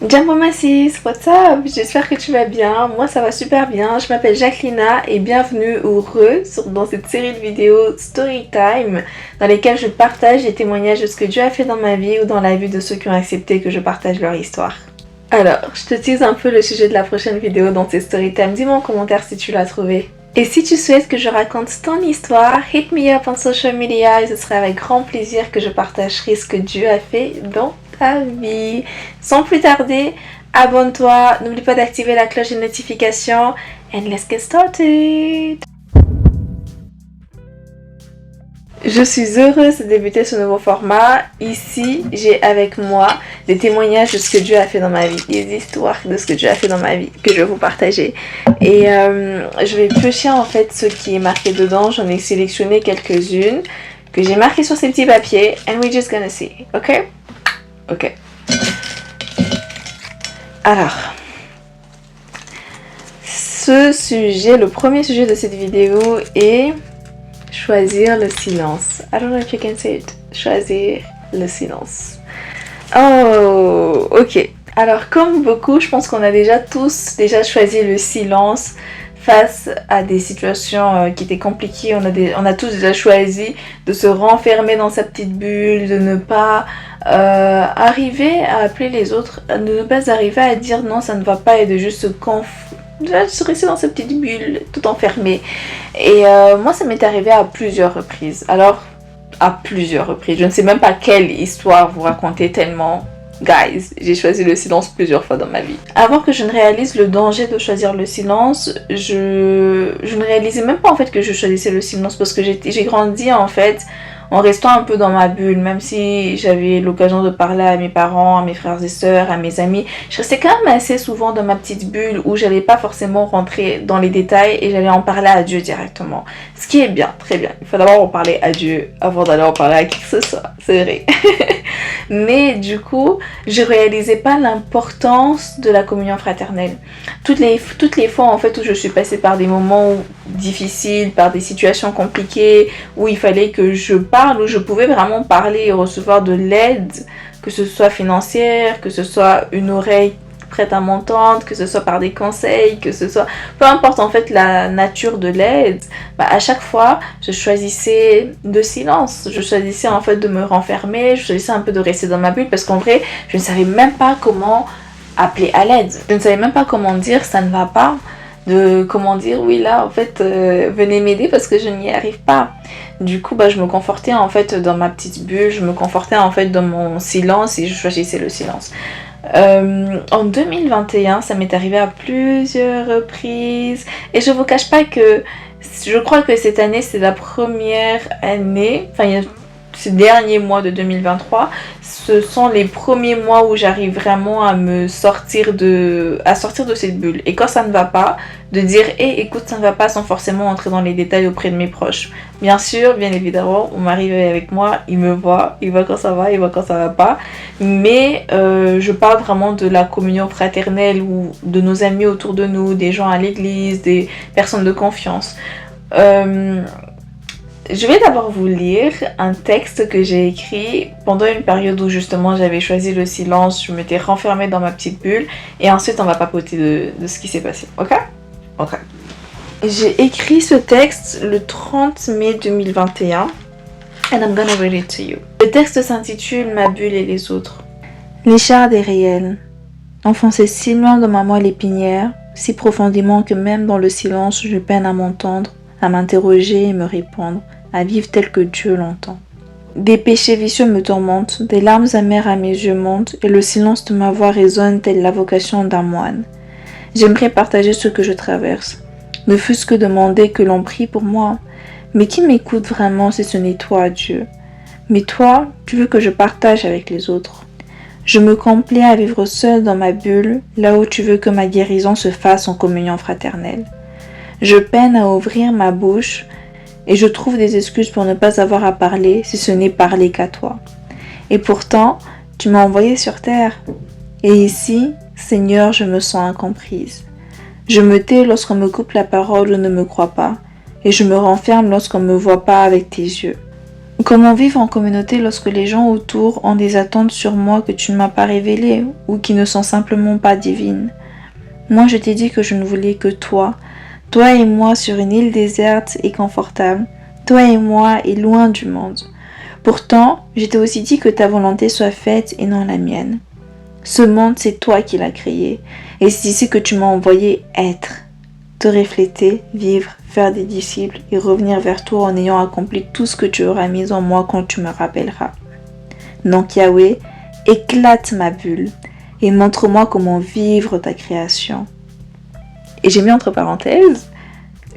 Jumbo Massis, what's up? J'espère que tu vas bien, moi ça va super bien, je m'appelle Jacquelina et bienvenue dans cette série de vidéos Storytime dans lesquelles je partage les témoignages de ce que Dieu a fait dans ma vie ou dans la vie de ceux qui ont accepté que je partage leur histoire. Alors, je te tease un peu le sujet de la prochaine vidéo dans ces Storytime, dis-moi en commentaire si tu l'as trouvé. Et si tu souhaites que je raconte ton histoire, hit me up on social media et ce serait avec grand plaisir que je partagerai ce que Dieu a fait dans ta vie. Sans plus tarder, abonne-toi, n'oublie pas d'activer la cloche de notification and let's get started. Je suis heureuse de débuter ce nouveau format. Ici, j'ai avec moi des témoignages de ce que Dieu a fait dans ma vie, des histoires de ce que Dieu a fait dans ma vie que je vais vous partager. Et je vais piocher en fait ce qui est marqué dedans. J'en ai sélectionné quelques-unes que j'ai marquées sur ces petits papiers. And we're just gonna see, ok? Ok. Alors, le premier sujet de cette vidéo est choisir le silence. I don't know if you can say it. Choisir le silence. Oh, ok. Alors, comme beaucoup, je pense qu'on a tous choisi le silence face à des situations qui étaient compliquées. On a tous déjà choisi de se renfermer dans sa petite bulle, de ne pas arriver à appeler les autres, de ne pas arriver à dire non, ça ne va pas et de juste se rester dans sa petite bulle, tout enfermé. Et moi, ça m'est arrivé à plusieurs reprises. Alors, à plusieurs reprises. Je ne sais même pas quelle histoire vous raconter tellement. Guys, j'ai choisi le silence plusieurs fois dans ma vie. Avant que je ne réalise le danger de choisir le silence, je ne réalisais même pas en fait que je choisissais le silence parce que j'ai grandi en fait en restant un peu dans ma bulle, même si j'avais l'occasion de parler à mes parents, à mes frères et sœurs, à mes amis. Je restais quand même assez souvent dans ma petite bulle où j'allais pas forcément rentrer dans les détails et j'allais en parler à Dieu directement. Ce qui est bien, très bien. Il faut d'abord en parler à Dieu avant d'aller en parler à qui que ce soit, c'est vrai. Mais du coup, je réalisais pas l'importance de la communion fraternelle. Toutes les fois en fait où je suis passée par des moments difficiles, par des situations compliquées, où il fallait que je parle, où je pouvais vraiment parler et recevoir de l'aide, que ce soit financière, que ce soit une oreille prête à m'entendre, que ce soit par des conseils, que ce soit... Peu importe en fait la nature de l'aide, à chaque fois, je choisissais le silence. Je choisissais en fait de me renfermer, je choisissais un peu de rester dans ma bulle parce qu'en vrai, je ne savais même pas comment appeler à l'aide. Je ne savais même pas comment dire ça ne va pas, comment dire oui là en fait venez m'aider parce que je n'y arrive pas. Du coup je me confortais en fait dans ma petite bulle, je me confortais en fait dans mon silence et je choisissais le silence. En 2021, ça m'est arrivé à plusieurs reprises et je vous cache pas que je crois que cette année c'est la première année, ces derniers mois de 2023, ce sont les premiers mois où j'arrive vraiment à sortir de cette bulle. Et quand ça ne va pas, de dire hey, écoute, ça ne va pas sans forcément entrer dans les détails auprès de mes proches. Bien sûr, bien évidemment, mon mari est avec moi, il me voit, il voit quand ça va, il voit quand ça va pas. Mais je parle vraiment de la communion fraternelle ou de nos amis autour de nous, des gens à l'église, des personnes de confiance. Je vais d'abord vous lire un texte que j'ai écrit pendant une période où justement j'avais choisi le silence, je m'étais renfermée dans ma petite bulle et ensuite on va papoter de ce qui s'est passé, ok? Ok. J'ai écrit ce texte le 30 mai 2021 and I'm gonna read it to you. Le texte s'intitule Ma bulle et les autres. L'écharde est réelle, enfoncée si loin dans ma moelle épinière, si profondément que même dans le silence je peine à m'entendre, à m'interroger et me répondre, à vivre tel que Dieu l'entend. Des péchés vicieux me tourmentent, des larmes amères à mes yeux montent, et le silence de ma voix résonne telle la vocation d'un moine. J'aimerais partager ce que je traverse, ne fût-ce que demander que l'on prie pour moi. Mais qui m'écoute vraiment si ce n'est toi, Dieu? Mais toi, tu veux que je partage avec les autres. Je me complais à vivre seule dans ma bulle, là où tu veux que ma guérison se fasse en communion fraternelle. Je peine à ouvrir ma bouche et je trouve des excuses pour ne pas avoir à parler si ce n'est parler qu'à toi. Et pourtant, tu m'as envoyé sur terre. Et ici, Seigneur, je me sens incomprise. Je me tais lorsqu'on me coupe la parole ou ne me croit pas, et je me renferme lorsqu'on ne me voit pas avec tes yeux. Comment vivre en communauté lorsque les gens autour ont des attentes sur moi que tu ne m'as pas révélées ou qui ne sont simplement pas divines? Moi, je t'ai dit que je ne voulais que toi. Toi et moi sur une île déserte et confortable. Toi et moi et loin du monde. Pourtant, je t'ai aussi dit que ta volonté soit faite et non la mienne. Ce monde, c'est toi qui l'as créé. Et c'est ici que tu m'as envoyé être. Te refléter, vivre, faire des disciples et revenir vers toi en ayant accompli tout ce que tu auras mis en moi quand tu me rappelleras. Donc Yahweh, éclate ma bulle et montre-moi comment vivre ta création. Et j'ai mis entre parenthèses,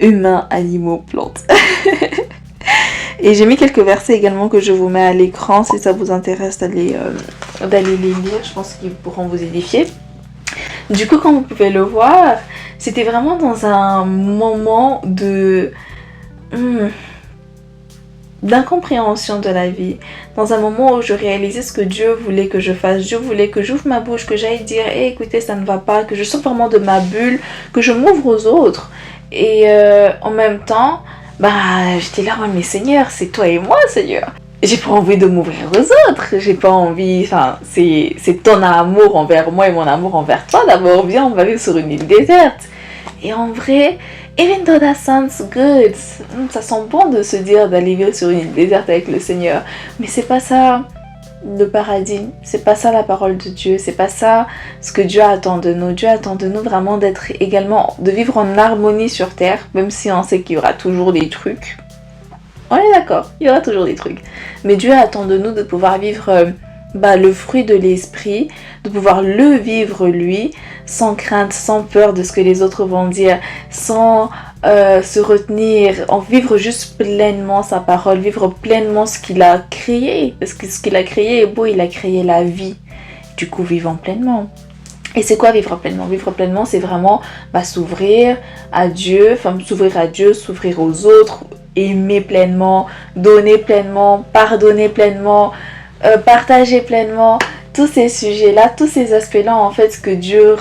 humains, animaux, plantes. Et j'ai mis quelques versets également que je vous mets à l'écran si ça vous intéresse d'aller les lire. Je pense qu'ils pourront vous édifier. Du coup, comme vous pouvez le voir, c'était vraiment dans un moment d'incompréhension de la vie, dans un moment où je réalisais ce que Dieu voulait que je fasse. Dieu voulait que j'ouvre ma bouche, que j'aille dire hey, écoutez, ça ne va pas, que je sorte vraiment de ma bulle, que je m'ouvre aux autres. Et en même temps, j'étais là, mais Seigneur, c'est toi et moi, Seigneur. J'ai pas envie de m'ouvrir aux autres, j'ai pas envie, c'est ton amour envers moi et mon amour envers toi. D'abord, viens, on va vivre sur une île déserte. Et en vrai, even though that sounds good, ça sent bon de se dire d'aller vivre sur une île déserte avec le Seigneur. Mais c'est pas ça le paradis, c'est pas ça la parole de Dieu, c'est pas ça ce que Dieu attend de nous. Dieu attend de nous vraiment d'être également, de vivre en harmonie sur terre, même si on sait qu'il y aura toujours des trucs. On est d'accord, il y aura toujours des trucs. Mais Dieu attend de nous de pouvoir vivre le fruit de l'esprit, de pouvoir le vivre lui, sans crainte, sans peur de ce que les autres vont dire, sans se retenir, en vivre juste pleinement sa parole, vivre pleinement ce qu'il a créé. Parce que ce qu'il a créé est beau, il a créé la vie. Du coup, vivons pleinement. Et c'est quoi vivre pleinement? Vivre pleinement, c'est vraiment s'ouvrir à Dieu, s'ouvrir aux autres, aimer pleinement, donner pleinement, pardonner pleinement, partager pleinement. Tous ces sujets-là, tous ces aspects-là, en fait, ce que Dieu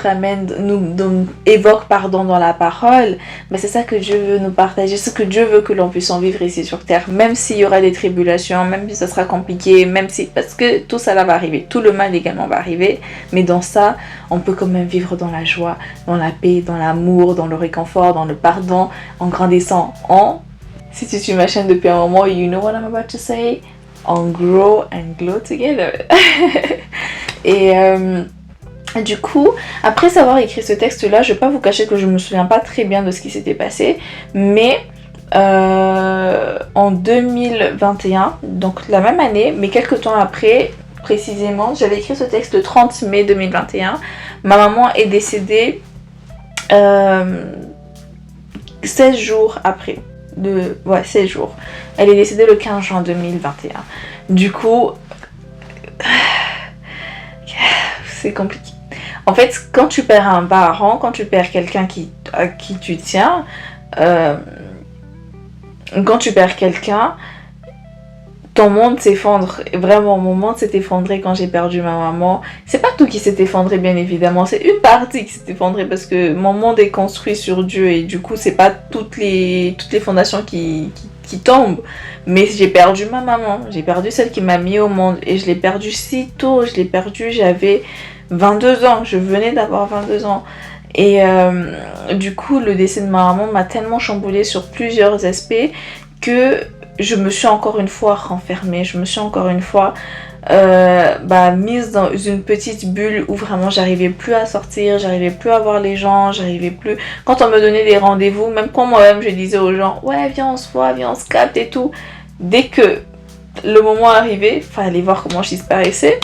évoque dans la parole, c'est ça que Dieu veut nous partager, ce que Dieu veut que l'on puisse en vivre ici sur terre, même s'il y aura des tribulations, même si ça sera compliqué, parce que tout ça là va arriver, tout le mal également va arriver, mais dans ça, on peut quand même vivre dans la joie, dans la paix, dans l'amour, dans le réconfort, dans le pardon, en grandissant, si tu suis ma chaîne depuis un moment, you know what I'm about to say, on grow and glow together. Et du coup, après avoir écrit ce texte-là, je vais pas vous cacher que je me souviens pas très bien de ce qui s'était passé, mais en 2021, donc la même année, mais quelques temps après, précisément, j'avais écrit ce texte le 30 mai 2021. Ma maman est décédée 16 jours après. 16 jours. Elle est décédée le 15 juin 2021. Du coup, c'est compliqué. En fait, quand tu perds un parent, quand tu perds quelqu'un à qui tu tiens, quand tu perds quelqu'un, ton monde s'effondre. Vraiment, mon monde s'est effondré quand j'ai perdu ma maman. C'est pas tout qui s'est effondré, bien évidemment. C'est une partie qui s'est effondrée parce que mon monde est construit sur Dieu et du coup, c'est pas toutes les fondations qui tombent. Mais j'ai perdu ma maman. J'ai perdu celle qui m'a mis au monde et je l'ai perdue si tôt. Je l'ai perdue, j'avais 22 ans. Je venais d'avoir 22 ans. Et du coup, le décès de ma maman m'a tellement chamboulée sur plusieurs aspects que je me suis encore une fois renfermée, je me suis encore une fois mise dans une petite bulle où vraiment j'arrivais plus à sortir, j'arrivais plus à voir les gens, j'arrivais plus... Quand on me donnait des rendez-vous, même quand moi-même je disais aux gens « Ouais, viens on se voit, viens on se capte et tout », dès que le moment arrivait, fallait voir comment je disparaissais.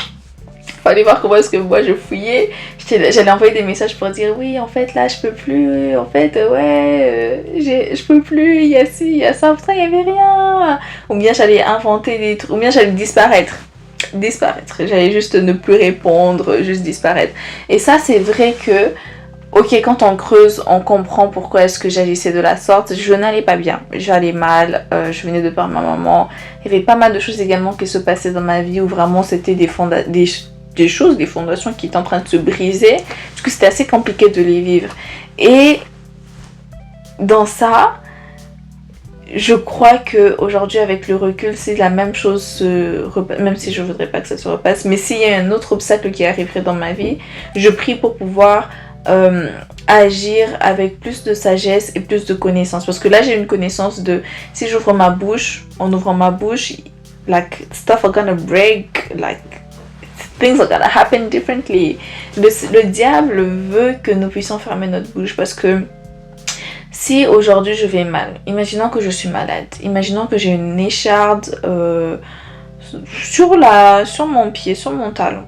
Fallait voir comment est-ce que moi je fouillais. J'allais envoyer des messages pour dire oui en fait là je peux plus, en fait je peux plus, il y a ci, il y a ça, putain il y avait rien. Ou bien j'allais inventer des trucs, ou bien j'allais disparaître. J'allais juste ne plus répondre, juste disparaître. Et ça c'est vrai que ok, quand on creuse, on comprend pourquoi est-ce que j'agissais de la sorte. Je n'allais pas bien, j'allais mal, je venais de perdre ma maman. Il y avait pas mal de choses également qui se passaient dans ma vie où vraiment c'était des fondations qui étaient en train de se briser. Du coup, c'était assez compliqué de les vivre. Et dans ça, je crois que aujourd'hui avec le recul, si la même chose se repasse, même si je voudrais pas que ça se repasse, mais s'il y a un autre obstacle qui arriverait dans ma vie, je prie pour pouvoir agir avec plus de sagesse et plus de connaissance. Parce que là, j'ai une connaissance de si j'ouvre ma bouche, en ouvrant ma bouche, like stuff are gonna break, like things are gonna happen differently. Le diable veut que nous puissions fermer notre bouche parce que si aujourd'hui je vais mal, imaginons que je suis malade, imaginons que j'ai une écharde sur mon pied, sur mon talon,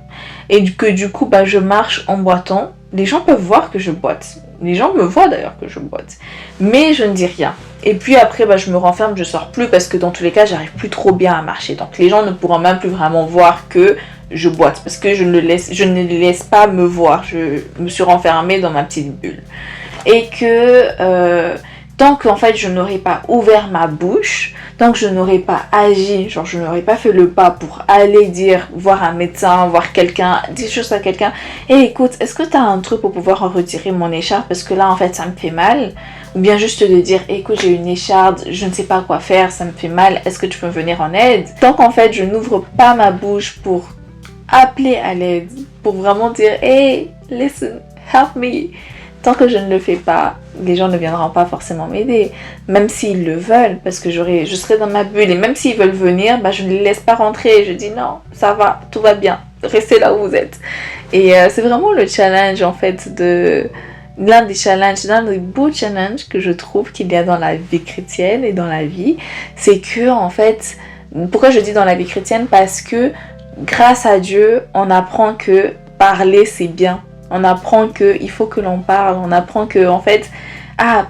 et que du coup bah, je marche en boitant, les gens peuvent voir que je boite. Les gens me voient d'ailleurs que je boite. Mais je ne dis rien. Et puis après, bah, je me renferme, je sors plus parce que dans tous les cas, j'arrive plus trop bien à marcher. Donc les gens ne pourront même plus vraiment voir que je boite parce que je ne les laisse pas me voir. Je me suis renfermée dans ma petite bulle. Et que tant qu'en fait je n'aurais pas ouvert ma bouche, tant que je n'aurais pas agi, genre je n'aurais pas fait le pas pour aller voir un médecin, voir quelqu'un, dire juste à quelqu'un, hey, écoute, est-ce que tu as un truc pour pouvoir en retirer mon écharpe parce que là en fait ça me fait mal, ou bien juste de dire écoute j'ai une écharde, je ne sais pas quoi faire, ça me fait mal, est-ce que tu peux venir en aide? Tant qu'en fait je n'ouvre pas ma bouche pour appeler à l'aide, pour vraiment dire hey, listen, help me. Tant que je ne le fais pas, les gens ne viendront pas forcément m'aider, même s'ils le veulent, parce que je serai dans ma bulle, et même s'ils veulent venir, bah, je ne les laisse pas rentrer, je dis non, ça va, tout va bien, restez là où vous êtes. Et c'est vraiment le challenge en fait l'un des beaux challenges que je trouve qu'il y a dans la vie chrétienne et dans la vie, c'est que en fait, pourquoi je dis dans la vie chrétienne? Parce que grâce à Dieu, on apprend que parler c'est bien. On apprend qu'il faut que l'on parle, on apprend que en fait,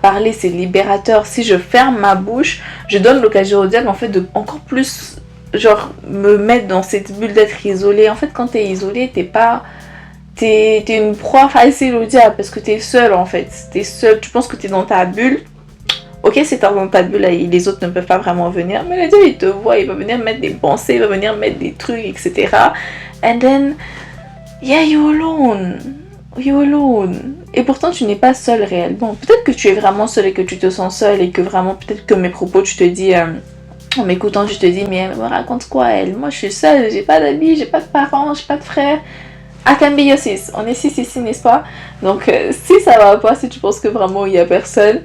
parler c'est libérateur. Si je ferme ma bouche, je donne l'occasion au diable en fait de encore plus genre me mettre dans cette bulle d'être isolée. En fait, quand t'es isolée, t'es une proie facile au diable parce que t'es seule en fait. T'es seule, tu penses que t'es dans ta bulle. Ok, c'est dans ta bulle, les autres ne peuvent pas vraiment venir, mais le diable il te voit, il va venir mettre des pensées, il va venir mettre des trucs, etc. And then, yeah, you're alone. Et pourtant tu n'es pas seule réellement. Peut-être que tu es vraiment seule et que tu te sens seule et que vraiment peut-être que mes propos tu te dis en m'écoutant tu te dis mais elle me raconte quoi elle? Moi je suis seule, j'ai pas d'amis, j'ai pas de parents, j'ai pas de frères. I can be your sis. On est 6 ici, n'est-ce pas? Donc si ça va pas, si tu penses que vraiment il y a personne,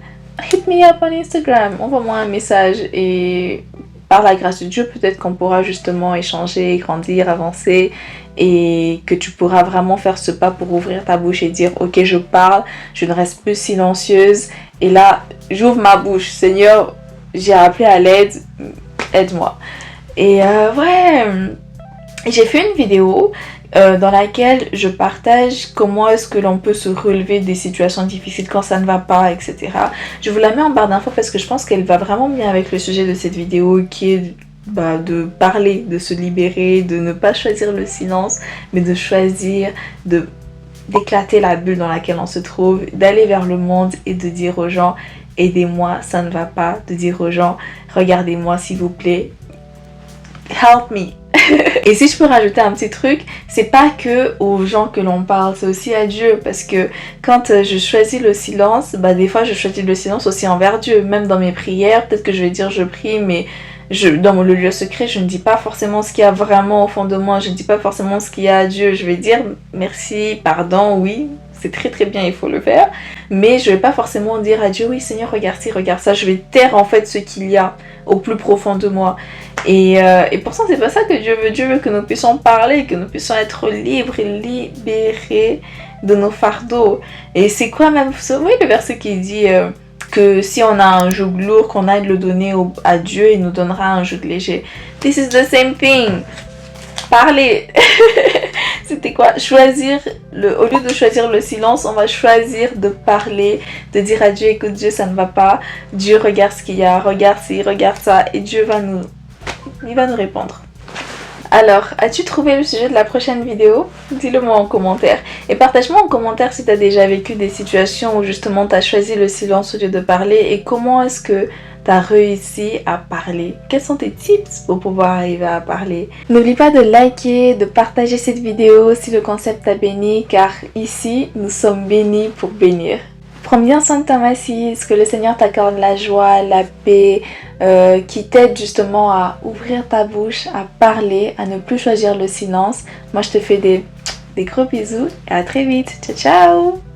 hit me up on Instagram, envoie-moi un message et par la grâce de Dieu peut-être qu'on pourra justement échanger, grandir, avancer et que tu pourras vraiment faire ce pas pour ouvrir ta bouche et dire ok je parle, je ne reste plus silencieuse et là j'ouvre ma bouche, Seigneur j'ai appelé à l'aide, aide-moi. Et ouais, j'ai fait une vidéo dans laquelle je partage comment est-ce que l'on peut se relever des situations difficiles quand ça ne va pas, etc. Je vous la mets en barre d'infos parce que je pense qu'elle va vraiment bien avec le sujet de cette vidéo qui est de parler, de se libérer, de ne pas choisir le silence, mais de choisir d'éclater la bulle dans laquelle on se trouve, d'aller vers le monde et de dire aux gens aidez-moi, ça ne va pas, de dire aux gens regardez-moi s'il vous plaît, help me. Et si je peux rajouter un petit truc, c'est pas que aux gens que l'on parle, c'est aussi à Dieu, parce que quand je choisis le silence, des fois je choisis le silence aussi envers Dieu, même dans mes prières, peut-être que je vais dire je prie, mais dans le lieu secret, je ne dis pas forcément ce qu'il y a vraiment au fond de moi, je ne dis pas forcément ce qu'il y a à Dieu, je vais dire merci, pardon, oui, c'est très très bien, il faut le faire, mais je vais pas forcément dire à Dieu oui Seigneur regarde ci, regarde ça, je vais taire en fait ce qu'il y a au plus profond de moi. Et pourtant c'est pas ça que Dieu veut. Dieu veut que nous puissions parler, que nous puissions être libres et libérés de nos fardeaux. Et c'est quoi même, oui, le verset qui dit que si on a un joug lourd, qu'on aille le donner à Dieu, il nous donnera un joug léger. This is the same thing. Parler. C'était quoi? Choisir, au lieu de choisir le silence, on va choisir de parler, de dire à Dieu écoute Dieu ça ne va pas, Dieu regarde ce qu'il y a, regarde ci, regarde ça, et Dieu va nous répondre. Alors, as-tu trouvé le sujet de la prochaine vidéo? Dis-le moi en commentaire. Et partage-moi en commentaire si tu as déjà vécu des situations où justement tu as choisi le silence au lieu de parler et comment est-ce que tu as réussi à parler. Quels sont tes tips pour pouvoir arriver à parler? N'oublie pas de liker, de partager cette vidéo si le concept t'a béni car ici, nous sommes bénis pour bénir. Prends bien soin de ta massise, que le Seigneur t'accorde la joie, la paix, qui t'aide justement à ouvrir ta bouche, à parler, à ne plus choisir le silence. Moi je te fais des gros bisous et à très vite. Ciao ciao!